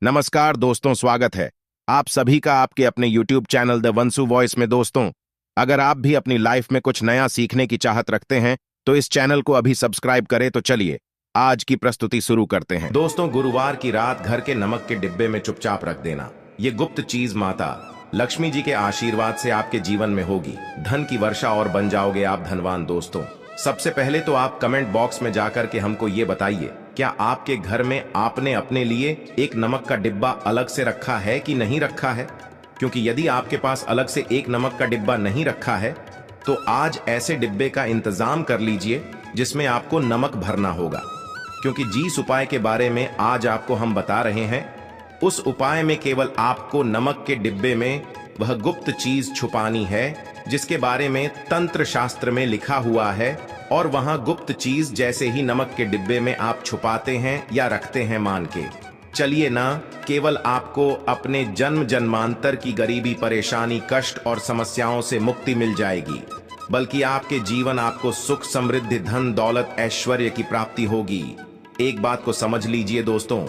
नमस्कार दोस्तों, स्वागत है आप सभी का आपके अपने YouTube चैनल द वंसु वॉइस में। दोस्तों, अगर आप भी अपनी लाइफ में कुछ नया सीखने की चाहत रखते हैं तो इस चैनल को अभी सब्सक्राइब करें। तो चलिए आज की प्रस्तुति शुरू करते हैं। दोस्तों, गुरुवार की रात घर के नमक के डिब्बे में चुपचाप रख देना। ये गुप्त चीज माता लक्ष्मी जी के आशीर्वाद से आपके जीवन में होगी। धन की वर्षा और बन जाओगे आप धनवान। दोस्तों, सबसे पहले तो आप कमेंट बॉक्स में जाकर के हमको ये बताइए, क्या आपके घर में आपने अपने लिए एक नमक का डिब्बा अलग से रखा है कि नहीं रखा है? क्योंकि यदि आपके पास अलग से एक नमक का डिब्बा नहीं रखा है तो आज ऐसे डिब्बे का इंतजाम कर लीजिए जिसमें आपको नमक भरना होगा। क्योंकि जिस उपाय के बारे में आज आपको हम बता रहे हैं, उस उपाय में केवल आपको नमक के डिब्बे में वह गुप्त चीज छुपानी है जिसके बारे में तंत्र शास्त्र में लिखा हुआ है। और वहां गुप्त चीज जैसे ही नमक के डिब्बे में आप छुपाते हैं या रखते हैं, मान के चलिए ना, केवल आपको अपने जन्म जन्मांतर की गरीबी, परेशानी, कष्ट और समस्याओं से मुक्ति मिल जाएगी, बल्कि आपके जीवन आपको सुख, समृद्धि, धन, दौलत, ऐश्वर्य की प्राप्ति होगी। एक बात को समझ लीजिए दोस्तों,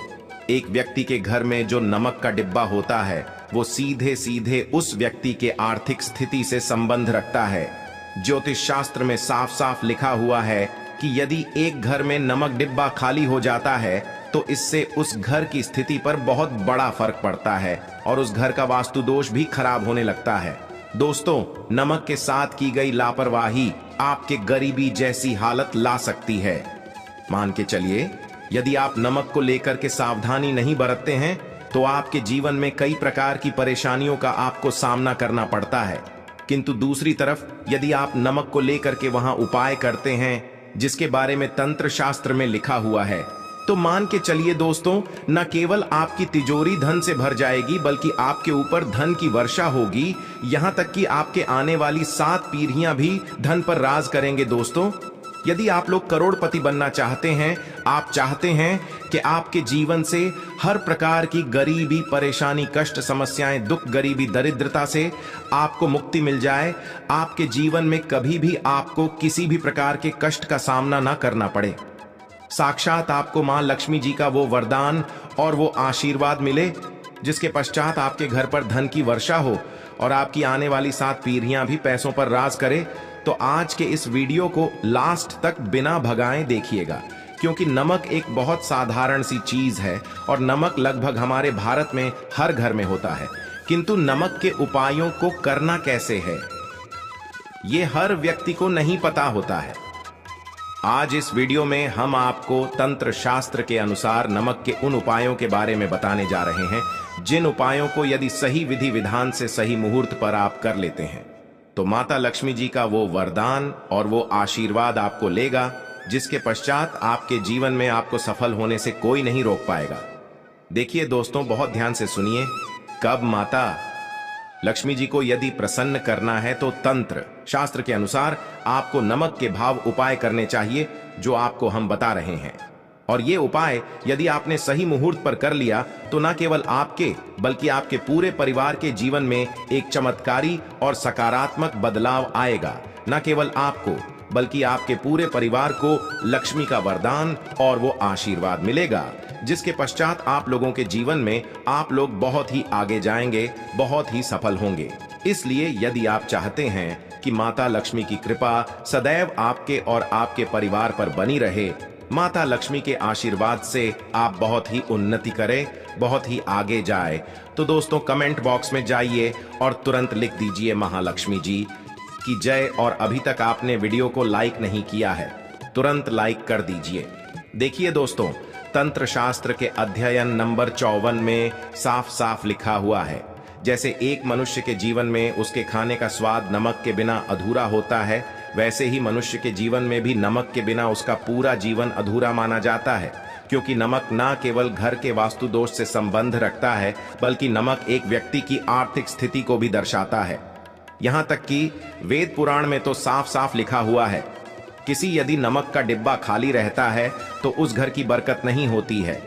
एक व्यक्ति के घर में जो नमक का डिब्बा होता है वो सीधे सीधे उस व्यक्ति के आर्थिक स्थिति से संबंध रखता है। ज्योतिष शास्त्र में साफ साफ लिखा हुआ है कि यदि एक घर में नमक डिब्बा खाली हो जाता है तो इससे उस घर की स्थिति पर बहुत बड़ा फर्क पड़ता है और उस घर का वास्तु दोष भी खराब होने लगता है। दोस्तों, नमक के साथ की गई लापरवाही आपके गरीबी जैसी हालत ला सकती है। मान के चलिए, यदि आप नमक को लेकर के सावधानी नहीं बरतते हैं तो आपके जीवन में कई प्रकार की परेशानियों का आपको सामना करना पड़ता है। किंतु दूसरी तरफ यदि आप नमक को लेकर के वहां उपाय करते हैं जिसके बारे में तंत्र शास्त्र में लिखा हुआ है, तो मान के चलिए दोस्तों, न केवल आपकी तिजोरी धन से भर जाएगी बल्कि आपके ऊपर धन की वर्षा होगी। यहां तक कि आपके आने वाली 7 पीढ़ियां भी धन पर राज करेंगे। दोस्तों, यदि आप लोग करोड़पति बनना चाहते हैं, आप चाहते हैं कि आपके जीवन से हर प्रकार की गरीबी, परेशानी, कष्ट, समस्याएं, दुख, गरीबी, दरिद्रता से आपको मुक्ति मिल जाए, आपके जीवन में कभी भी आपको किसी भी प्रकार के कष्ट का सामना ना करना पड़े, साक्षात आपको मां लक्ष्मी जी का वो वरदान और वो आशीर्वाद मिले जिसके पश्चात आपके घर पर धन की वर्षा हो और आपकी आने वाली 7 पीढ़ियां भी पैसों पर राज करे, तो आज के इस वीडियो को लास्ट तक बिना भगाए देखिएगा। क्योंकि नमक एक बहुत साधारण सी चीज है और नमक लगभग हमारे भारत में हर घर में होता है, किंतु नमक के उपायों को करना कैसे है ये हर व्यक्ति को नहीं पता होता है। आज इस वीडियो में हम आपको तंत्र शास्त्र के अनुसार नमक के उन उपायों के बारे में बताने जा रहे हैं जिन उपायों को यदि सही विधि विधान से सही मुहूर्त पर आप कर लेते हैं तो माता लक्ष्मी जी का वो वरदान और वो आशीर्वाद आपको लेगा, जिसके पश्चात आपके जीवन में आपको सफल होने से कोई नहीं रोक पाएगा। देखिए दोस्तों, बहुत ध्यान से सुनिए। कब माता लक्ष्मी जी को यदि प्रसन्न करना है तो तंत्र शास्त्र के अनुसार आपको नमक के भाव उपाय करने चाहिए जो आपको हम बता रहे हैं। और ये उपाय यदि आपने सही मुहूर्त पर कर लिया तो न केवल आपके बल्कि आपके पूरे परिवार के जीवन में एक चमत्कारी और सकारात्मक बदलाव आएगा। न केवल आपको बल्कि आपके पूरे परिवार को लक्ष्मी का वरदान और वो आशीर्वाद मिलेगा, जिसके पश्चात आप लोगों के जीवन में आप लोग बहुत ही आगे जाएंगे, बहुत ही सफल होंगे। इसलिए यदि आप चाहते हैं कि माता लक्ष्मी की कृपा सदैव आपके और आपके परिवार पर बनी रहे, माता लक्ष्मी के आशीर्वाद से आप बहुत ही उन्नति करें, बहुत ही आगे जाए, तो दोस्तों कमेंट बॉक्स में जाइए और तुरंत लिख दीजिए महालक्ष्मी जी की जय। और अभी तक आपने वीडियो को लाइक नहीं किया है, तुरंत लाइक कर दीजिए। देखिए दोस्तों, तंत्र शास्त्र के अध्ययन नंबर 54 में साफ साफ लिखा हुआ है, जैसे एक मनुष्य के जीवन में उसके खाने का स्वाद नमक के बिना अधूरा होता है, वैसे ही मनुष्य के जीवन में भी नमक के बिना उसका पूरा जीवन अधूरा माना जाता है। क्योंकि नमक न केवल घर के वास्तु दोष से संबंध रखता है बल्कि नमक एक व्यक्ति की आर्थिक स्थिति को भी दर्शाता है। यहां तक कि वेद पुराण में तो साफ साफ लिखा हुआ है, किसी यदि नमक का डिब्बा खाली रहता है तो उस घर की बरकत नहीं होती है,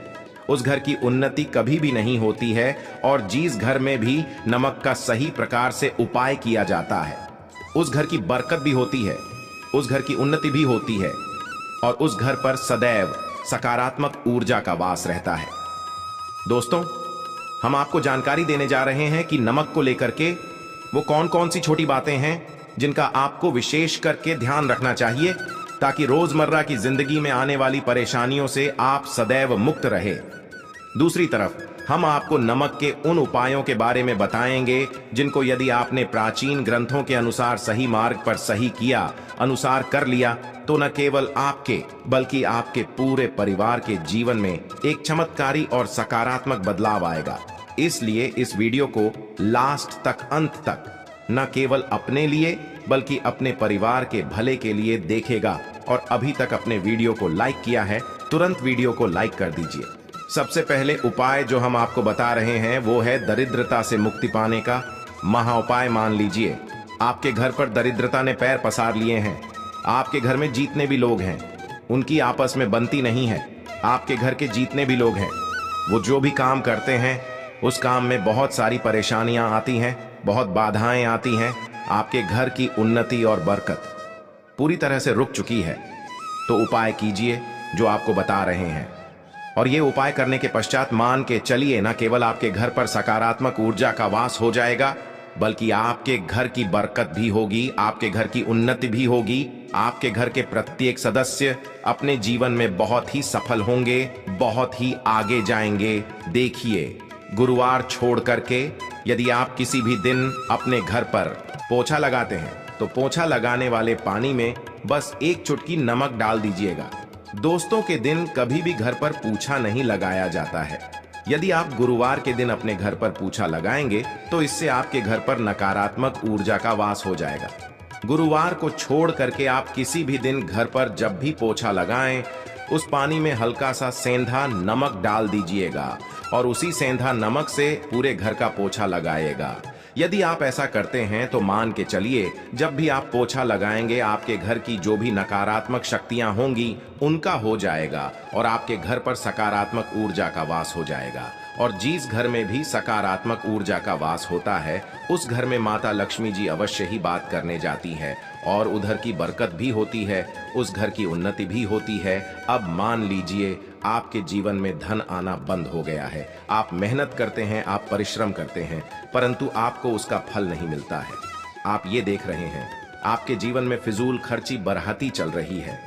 उस घर की उन्नति कभी भी नहीं होती है। और जिस घर में भी नमक का सही प्रकार से उपाय किया जाता है उस घर की बरकत भी होती है, उस घर की उन्नति भी होती है और उस घर पर सदैव सकारात्मक ऊर्जा का वास रहता है। दोस्तों, हम आपको जानकारी देने जा रहे हैं कि नमक को लेकर के वो कौन कौन सी छोटी बातें हैं जिनका आपको विशेष करके ध्यान रखना चाहिए ताकि रोजमर्रा की जिंदगी में आने वाली परेशानियों से आप सदैव मुक्त रहे। दूसरी तरफ हम आपको नमक के उन उपायों के बारे में बताएंगे जिनको यदि आपने प्राचीन ग्रंथों के अनुसार सही मार्ग पर सही किया अनुसार कर लिया तो न केवल आपके बल्कि आपके पूरे परिवार के जीवन में एक चमत्कारी और सकारात्मक बदलाव आएगा। इसलिए इस वीडियो को लास्ट तक अंत तक न केवल अपने लिए बल्कि अपने परिवार के भले के लिए देखेगा। और अभी तक अपने वीडियो को लाइक किया है तुरंत वीडियो को लाइक कर दीजिए। सबसे पहले उपाय जो हम आपको बता रहे हैं वो है दरिद्रता से मुक्ति पाने का महा उपाय। मान लीजिए आपके घर पर दरिद्रता ने पैर पसार लिए हैं, आपके घर में जितने भी लोग हैं उनकी आपस में बनती नहीं है। आपके घर के जितने भी लोग हैं वो जो भी काम करते हैं उस काम में बहुत सारी परेशानियां आती हैं, बहुत बाधाएं आती हैं। आपके घर की उन्नति और बरकत पूरी तरह से रुक चुकी है। तो उपाय कीजिए जो आपको बता रहे हैं और ये उपाय करने के पश्चात मान के चलिए न केवल आपके घर पर सकारात्मक ऊर्जा का वास हो जाएगा बल्कि आपके घर की बरकत भी होगी, आपके घर की उन्नति भी होगी। आपके घर के प्रत्येक सदस्य अपने जीवन में बहुत ही सफल होंगे, बहुत ही आगे जाएंगे। देखिए गुरुवार छोड़ करके यदि आप किसी भी दिन अपने घर पर पोछा लगाते हैं तो पोछा लगाने वाले पानी में बस एक चुटकी नमक डाल दीजिएगा। दोस्तों के दिन कभी भी घर पर पूछा नहीं लगाया जाता है। यदि आप गुरुवार के दिन अपने घर पर पूछा लगाएंगे तो इससे आपके घर पर नकारात्मक ऊर्जा का वास हो जाएगा। गुरुवार को छोड़ करके आप किसी भी दिन घर पर जब भी पोछा लगाएं उस पानी में हल्का सा सेंधा नमक डाल दीजिएगा और उसी सेंधा नमक से पूरे घर का पोछा लगाएगा। यदि आप ऐसा करते हैं तो मान के चलिए जब भी आप पोछा लगाएंगे आपके घर की जो भी नकारात्मक शक्तियां होंगी उनका हो जाएगा और आपके घर पर सकारात्मक ऊर्जा का वास हो जाएगा। और जिस घर में भी सकारात्मक ऊर्जा का वास होता है उस घर में माता लक्ष्मी जी अवश्य ही बात करने जाती है और उधर की बरकत भी होती है, उस घर की उन्नति भी होती है। अब मान लीजिए आपके जीवन में धन आना बंद हो गया है। आप मेहनत करते हैं, आप परिश्रम करते हैं, परंतु आपको उसका फल नहीं मिलता है। आप ये देख रहे हैं आपके जीवन में फिजूल खर्ची बरहती चल रही है।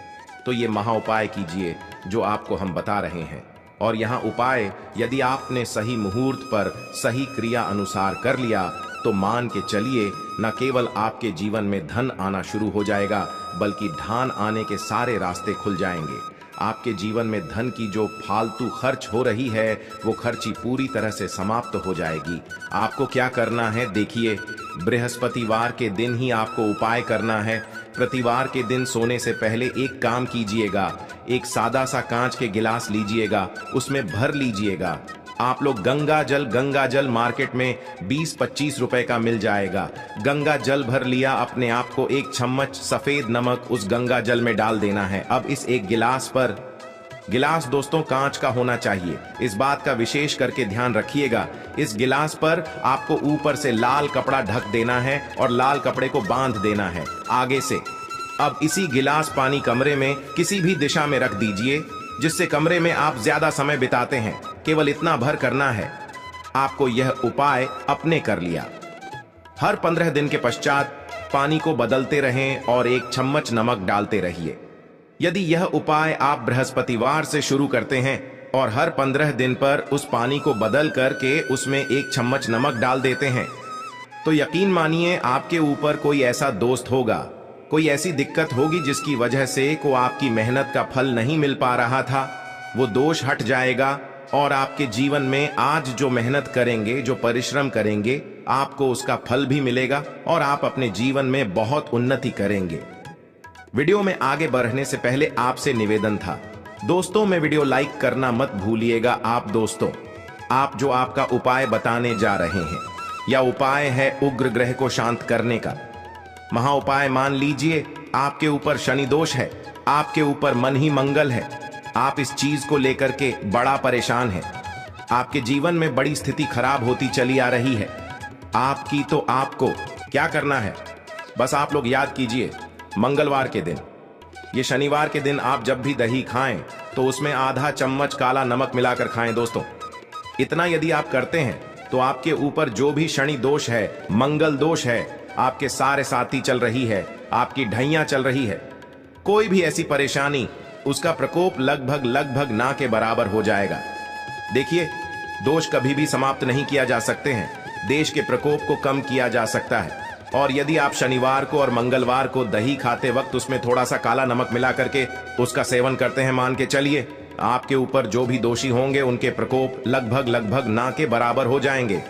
तो ये महा उपाय कीजिए जो आपको हम बता रहे हैं। और यहाँ उपाय यदि आपने सही मुहूर्त पर सही क्रिया अनुसार कर लिया तो मान के चलिए न केवल आपके जीवन में धन आना शुरू हो जाएगा बल्कि धान आने के सारे रास्ते खुल जाएंगे। आपके जीवन में धन की जो फालतू खर्च हो रही है वो खर्ची पूरी तरह से समाप्त हो जाएगी। आपको क्या करना है देखिए, बृहस्पतिवार के दिन ही आपको उपाय करना है। प्रतिवार के दिन सोने से पहले एक काम कीजिएगा, एक सादा सा कांच के गिलास लीजिएगा, उसमें भर लीजिएगा। आप लोग गंगा जल मार्केट में 20-25 रुपए का मिल जाएगा। गंगा जल भर लिया, अपने आप को एक चम्मच सफेद नमक उस गंगा जल में डाल देना है। अब इस एक गिलास पर, गिलास दोस्तों कांच का होना चाहिए, इस बात का विशेष करके ध्यान रखिएगा। इस गिलास पर आपको ऊपर से लाल कपड़ा ढक देना है और लाल कपड़े को बांध देना है आगे से। अब इसी गिलास पानी कमरे में किसी भी दिशा में रख दीजिए जिससे कमरे में आप ज्यादा समय बिताते हैं। केवल इतना भर करना है। आपको यह उपाय अपने कर लिया। हर 15 दिन के पश्चात पानी को बदलते रहें और एक चम्मच नमक डालते रहिए। यदि यह उपाय आप बृहस्पतिवार से शुरू करते हैं और हर 15 दिन पर उस पानी को बदल करके उसमें एक चम्मच नमक डाल देते हैं तो यकीन मानिए आपके ऊपर कोई ऐसा दोस्त होगा, कोई ऐसी दिक्कत होगी जिसकी वजह से को आपकी मेहनत का फल नहीं मिल पा रहा था, वो दोष हट जाएगा और आपके जीवन में आज जो मेहनत करेंगे, जो परिश्रम करेंगे, आपको उसका फल भी मिलेगा और आप अपने जीवन में बहुत उन्नति करेंगे। वीडियो में आगे बढ़ने से पहले आपसे निवेदन था दोस्तों, में वीडियो लाइक करना मत भूलिएगा। आप दोस्तों, आप जो आपका उपाय बताने जा रहे हैं या उपाय है उग्र ग्रह को शांत करने का महा उपाय। मान लीजिए आपके ऊपर शनि दोष है, आपके ऊपर मन ही मंगल है, आप इस चीज को लेकर के बड़ा परेशान हैं, आपके जीवन में बड़ी स्थिति खराब होती चली आ रही है आपकी। तो आपको क्या करना है, बस आप लोग याद कीजिए, मंगलवार के दिन, ये शनिवार के दिन आप जब भी दही खाएं तो उसमें आधा चम्मच काला नमक मिलाकर खाएं दोस्तों। इतना यदि आप करते हैं तो आपके ऊपर जो भी शनि दोष है, मंगल दोष है, आपके सारे साथी चल रही है, आपकी ढैया चल रही है, कोई भी ऐसी परेशानी, उसका प्रकोप लगभग लगभग ना के बराबर हो जाएगा। देखिए, दोष कभी भी समाप्त नहीं किया जा सकते हैं, देश के प्रकोप को कम किया जा सकता है। और यदि आप शनिवार को और मंगलवार को दही खाते वक्त उसमें थोड़ा सा काला नमक मिला करके उसका सेवन करते हैं, मान के चलिए आपके ऊपर जो भी दोषी होंगे उनके प्रकोप लगभग लगभग ना के बराबर हो जाएंगे।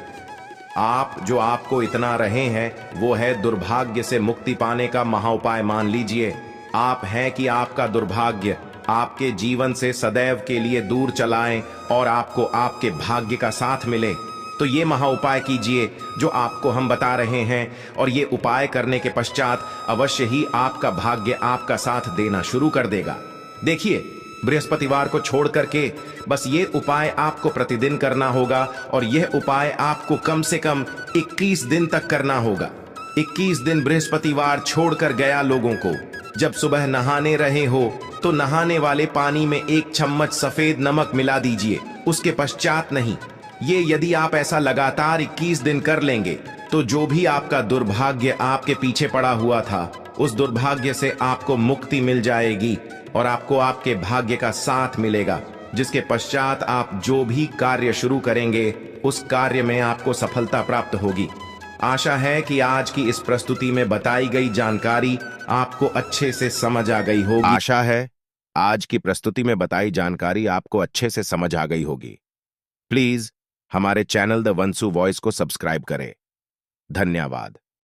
आप जो आपको इतना रहे हैं वो है दुर्भाग्य से मुक्ति पाने का महाउपाय मान लीजिए। आप हैं कि आपका दुर्भाग्य आपके जीवन से सदैव के लिए दूर चलाएं और आपको आपके भाग्य का साथ मिले। तो ये महाउपाय कीजिए जो आपको हम बता रहे हैं, और ये उपाय करने के पश्चात अवश्य ही आपका भाग्य आपका साथ देना शुरू कर देगा। देखिए, बृहस्पतिवार को छोड़ करके बस ये उपाय आपको प्रतिदिन करना होगा, और यह उपाय आपको कम से कम 21 दिन तक करना होगा। 21 दिन बृहस्पतिवार छोड़कर गया लोगों को जब सुबह नहाने रहे हो तो नहाने वाले पानी में 1 चम्मच सफेद नमक मिला दीजिए, उसके पश्चात नहीं। ये यदि आप ऐसा लगातार 21 दिन कर लेंगे तो जो भी आपका दुर्भाग्य आपके पीछे पड़ा हुआ था उस दुर्भाग्य से आपको मुक्ति मिल जाएगी और आपको आपके भाग्य का साथ मिलेगा, जिसके पश्चात आप जो भी कार्य शुरू करेंगे उस कार्य में आपको सफलता प्राप्त होगी। आशा है कि आज की इस प्रस्तुति में बताई गई जानकारी आपको अच्छे से समझ आ गई होगी। आशा है आज की प्रस्तुति में बताई जानकारी आपको अच्छे से समझ आ गई होगी। प्लीज हमारे चैनल द वंसु वॉइस को सब्सक्राइब करें। धन्यवाद।